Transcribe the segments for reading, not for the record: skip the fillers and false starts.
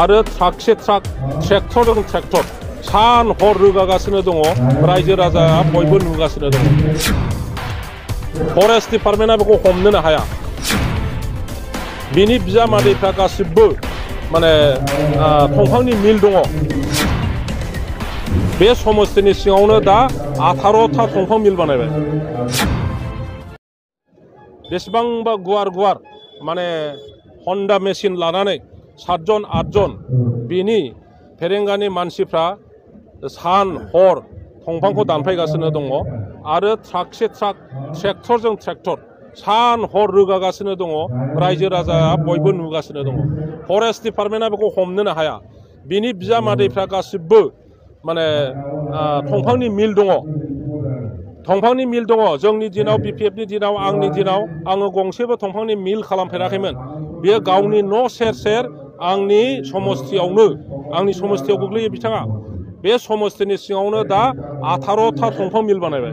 आरो ट्राकसे ट्राक ट्रेक्टरजों ट्रेक्टर सान हर रोगागासिनो दङ रायजो राजाया बयबो नुगासिनो दङ फरेस्ट डिपार्टमेन्टआ बेखौ हमनोनो हाया बिनि बिजामादैफ्रा गासिबो माने दंफांनि मिल दङ बे समस्थिनि सिङावनो दा 18टा दंफां मिल बानायबाय बेसेबांबा गुवार गुवार माने हन्डा मेसिन लानानै 7 जन 8 जन बिनि फेरेंगानि मानसिफ्रा सान हर दंफांखौ दानफायगासिनो दङ आरो ट्राकसे ट्राक ट्रेक्टरजों ट्रेक्टर सान हर रोगागासिनो दङ रायजो राजाया बयबो नुगासिनो दङ फरेस्ट डिपार्टमेन्टआ बेखौ हमनोनो हाया बिनि बिजामादैफ्रा गासिबो माने दंफांनि मिल दङ दंफांनि मिल दङ जोंनि दिनाव बिपिएफनि दिनाव आंनि दिनाव आङो गंसेबो दंफांनि मिल खालामफेराखैमोन बेयो गावनि न' सेर सेर आंनि समस्थियावनो आंनि समस्थियाव गोग्लैयो बिथाङा बे समस्थिनि सिङावनो दा 18टा दंफां मिल बानायबाय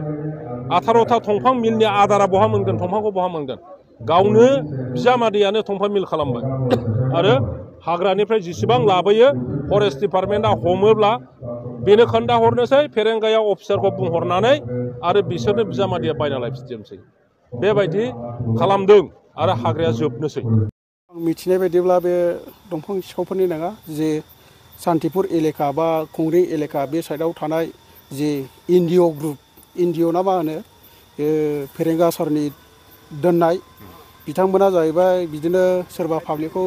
18टा दंफां मिलनि आदारा बहा मोनगोन दंफांखौ बहा मोनगोन गावनो बिजामादैयानो दंफां मिल खालामबाय आरो हाग्रानिफ्राय जेसेबां लाबोयो फरेस्ट डिपार्टमेन्टआ हमोब्ला बेनो खोन्थाहरनोसै फेरेंगायाव अफिसारखौ बुंहरनानै आरो बिसोरनो बिजामादैया बायना लायफिनजोबनोसै बेबायदि खालामदों आरो हाग्राया जोबनोसै आं मिथिनाय बायदिब्ला बे दंफां सिखावफोरनि नङा जे सान्तिपुर एलेका बा खुंग्रिं एलेका बे साइडआव थानाय जे एनजिअ ग्रुप एनजिअ ना मा होनो बे फेरेंगा सारनि दोननाय बिथांमोना जाहैबाय बिदिनो सोरबा पाब्लिकखौ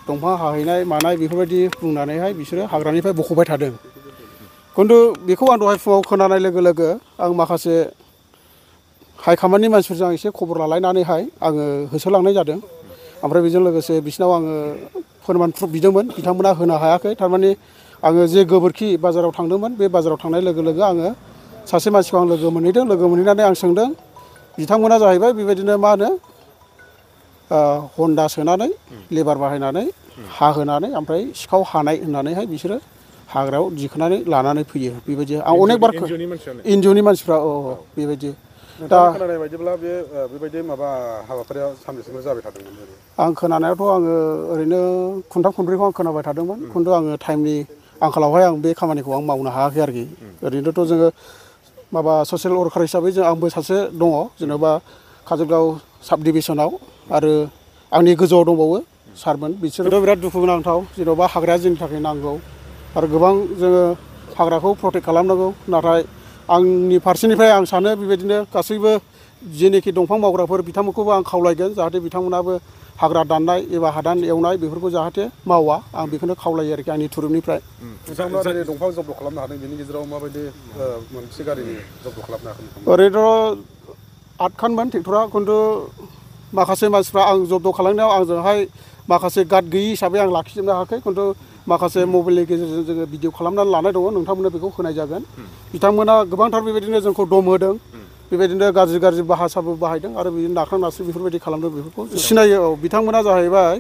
दंफां हाहैनाय मानाय बेफोरबायदि बुंनानैहाय बिसोरो हाग्रानिफ्राय बख'बाय थादों खिन्थु बेखौ आं दहाय फुङाव खोनानाय लोगो लोगो आं माखासे हाइकामान्डनि मानसिफोरजों एसे खबर लालायनानैहाय आङो होसोलांनाय जादों ओमफ्राय बेजों लोगोसे बिसिनाव आङो फोरमान प्रुफ बिदोंमोन बिथांमोना होनो हायाखै थारमाने आङो जे गोबोरखि बाजाराव थांदोंमोन बे बाजाराव थांनाय लोगो लोगो आङो सासे मानसिखौ आं लोगो मोनहैदों लोगो मोनहैनानै आं सोंदों बिथांमोना जाहैबाय बेबायदिनो मा होनो हन्डा सोनानै लेबार बाहायनानै हाहोनानै ओमफ्राय सिखाव हानाय होननानैहाय बिसोरो हाग्रायाव दिखोनानै लानानै फैयो बेबायदि आं अनेक बार एनजिअनि मानसिफ्रा बेबायदि दा खोनानाय बायदिब्ला बेबायदि माबा हाबाफारिया सानबेसेबो जाबाय थादोंमोन आं खोनानायावथ' आङो ओरैनो खुनथाम खुनब्रैखौ आं खोनाबाय थादोंमोन खिन्थु आङो टाइमनि आंखालावहाय आं बे खामानिखौ आं मावनो हायाखै आरोखि ओरैनोथ' जोङो माबा ससियेल वर्कार हिसाबै आंबो सासे दङ जेनेबा काजलगाव साब डिभिसनाव आरो आंनि गोजौआव दंबावो सारमोन बिसोरथ' बिराद दुखु नांथाव जेन'बा हाग्राया जोंनि थाखाय नांगौ आरो गोबां जोङो हाग्राखौ प्रटेक्ट खालामनांगौ नाथाय आंनि फारसेनिफ्राय आं सानो बेबायदिनो गासैबो जेनोखि दंफां मावग्राफोर बिथांमोनखौबो आं खावलायगोन जाहाथे बिथांमोनाबो हाग्रा दाननाय एबा हादान एवनाय बेफोरखौ जाहाथे मावा आं बेखौनो खावलायो आरोखि आंनि थुरुबनिफ्राय बिथांमोना दंफां जब्द खालामनो हादों बेनि गेजेराव माबायदि मोनसे गारिनि जब्द खालामनो हागोन ओरैनोथ' 8 खानमोन ट्रेक्टरा खिन्थु माखासे मानसिफ्रा आं जब्द खालामनायाव आंजोंहाय माखासे गार्ड गैयि हिसाबै आं लाखिजोबनो हायाखै खिन्थु माखासे मबाइलनि गेजेरजों जोङो भिडिअ खालामनानै लानाय दङ नोंथांमोननो बेखौ होनाय जागोन बिथांमोना गोबांथार बेबायदिनो जोंखौ दम होदों बेबायदिनो गाज्रि गाज्रि भाषाबो बाहायदों आरो बिदिनो नाख्रां नास्रि बेफोरबायदि खालामदों बेफोरखौ सिनायो बिथांमोना जाहैबाय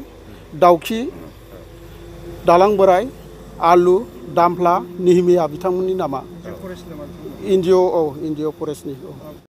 दाउखि दालां बोराय आलु दामफ्ला निहिमिया बिथांमोननि नामा एनजिअ एनजिअ फरेस्टनि